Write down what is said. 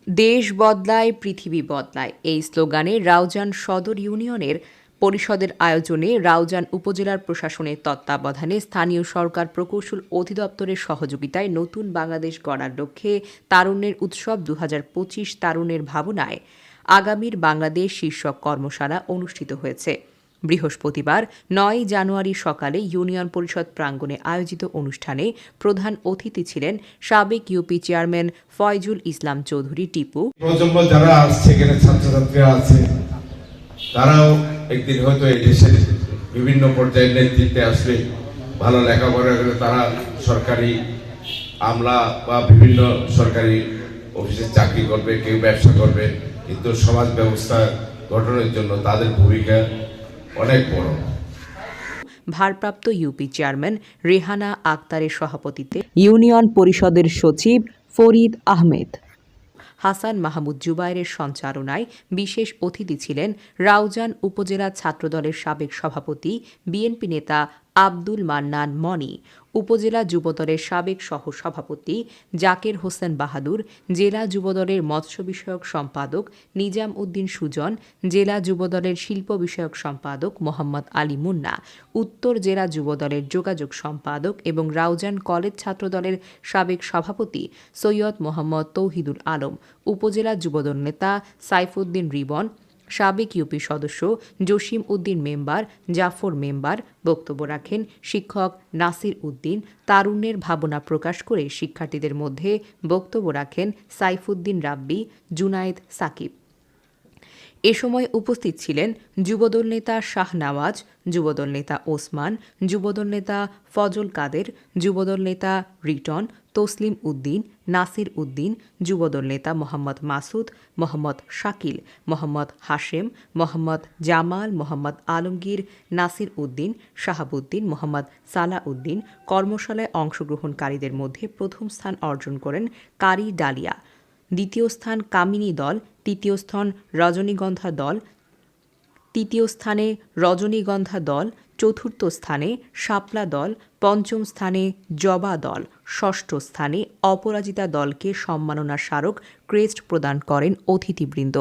দেশ বদলায় পৃথিবী বদলায় এই স্লোগানে রাউজান সদর ইউনিয়নের পরিষদের আয়োজনে রাউজান উপজেলার প্রশাসনের তত্ত্বাবধানে স্থানীয় সরকার প্রকৌশল অধিদপ্তরের সহযোগিতায় নতুন বাংলাদেশ গড়ার লক্ষ্যে তারুণ্যের উৎসব ২০২৫ তারুণ্যের ভাবনায় আগামীর বাংলাদেশ শীর্ষক কর্মশালা অনুষ্ঠিত হয়েছে। বৃহস্পতিবার ৯ জানুয়ারি সকালে ইউনিয়ন পরিষদ প্রাঙ্গণে আয়োজিত অনুষ্ঠানে প্রধান অতিথি ছিলেন সাবেক ইউপি চেয়ারম্যান ফয়জুল ইসলাম চৌধুরী টিপু। প্রজন্ম যারা আসছে, এখানে ছাত্রছাত্রীরা আছে, তারাও একদিন হয়তো এই দেশের বিভিন্ন পর্যায়ের নেতৃত্বে আসবে, ভালো লেখাপড়া করে তারা সরকারি আমলা বা বিভিন্ন সরকারি অফিসে চাকরি করবে, কেউ ব্যবসা করবে, কিন্তু সমাজ ব্যবস্থা গঠনের জন্য তাদের ভূমিকা অনেক বড়। ভারপ্রাপ্ত ইউপি চেয়ারম্যান রেহানা আক্তারের সভাপতিত্বে ইউনিয়ন পরিষদের সচিব ফরিদ আহমেদ, হাসান মাহমুদ জুবায়েরের সঞ্চালনায় বিশেষ অতিথি ছিলেন রাউজান উপজেলা ছাত্রদলের সাবেক সভাপতি বিএনপি নেতা আব্দুল মান্নান মনি, উপজেলা যুবদলের সাবেক সহসভাপতি জাকের হোসেন বাহাদুর, জেলা যুবদলের মৎস্য বিষয়ক সম্পাদক নিজাম উদ্দিন সুজন, জেলা যুবদলের শিল্প বিষয়ক সম্পাদক মোহাম্মদ আলী মুন্না, উত্তর জেলা যুবদলের যোগাযোগ সম্পাদক এবং রাউজান কলেজ ছাত্রদলের সাবেক সভাপতি সৈয়দ মোহাম্মদ তৌহিদুল আলম, উপজেলা যুবদল নেতা সাইফুদ্দিন রিবন, সাবেক ইউপি সদস্য জসিম উদ্দিন মেম্বার, জাফর মেম্বার বক্তব্য রাখেন। শিক্ষক নাসির উদ্দিন তারুণ্যের ভাবনা প্রকাশ করে শিক্ষার্থীদের মধ্যে বক্তব্য রাখেন সাইফুদ্দিন রাব্বি, জুনায়েদ সাকিব। এ সময় উপস্থিত ছিলেন যুবদল নেতা শাহনওয়াজ, যুবদল নেতা ওসমান, যুবদল নেতা ফজল কাদের, যুবদল নেতা রিটন, তসলিম উদ্দিন, নাসির উদ্দিন, যুবদল নেতা মোহাম্মদ মাসুদ, মোহাম্মদ শাকিল, মোহাম্মদ হাশেম, মোহাম্মদ জামাল, মোহাম্মদ আলমগীর, নাসির উদ্দিন, শাহাবুদ্দিন, মোহাম্মদ সালাহ উদ্দিন। কর্মশালায় অংশগ্রহণকারীদের মধ্যে প্রথম স্থান অর্জন করেন কারি ডালিয়া, দ্বিতীয় স্থান কামিনী দল, তৃতীয় স্থানে রজনীগন্ধা দল, চতুর্থ স্থানে শাপলা দল, পঞ্চম স্থানে জবা দল, ষষ্ঠ স্থানে অপরাজিতা দলকে সম্মাননা স্মারক ক্রেস্ট প্রদান করেন অতিথিবৃন্দ।